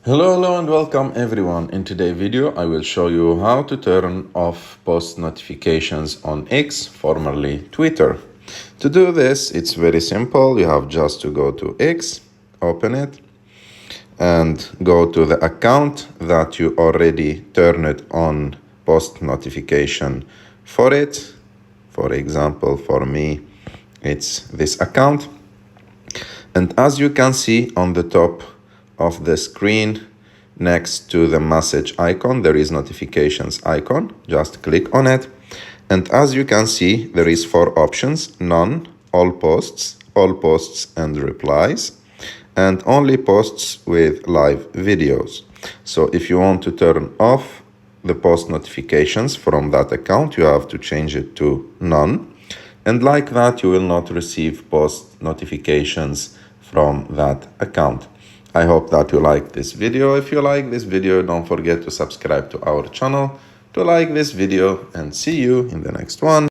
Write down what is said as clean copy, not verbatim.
Hello and welcome everyone. In today's video, I will show you how to turn off post notifications on X, formerly Twitter. To do this, it's very simple. You have just to go to X, open it, and go to the account that you already turned on post notification for it. For example, for me, it's this account. And as you can see on the top of the screen, next to the message icon, there is notifications icon. Just click on it. And as you can see, there is 4 options: none, all posts, and replies, and only posts with live videos. So if you want to turn off the post notifications from that account, you have to change it to none. And like that, you will not receive post notifications from that account. I hope that you like this video. If you like this video, don't forget to subscribe to our channel, to like this video, and see you in the next one.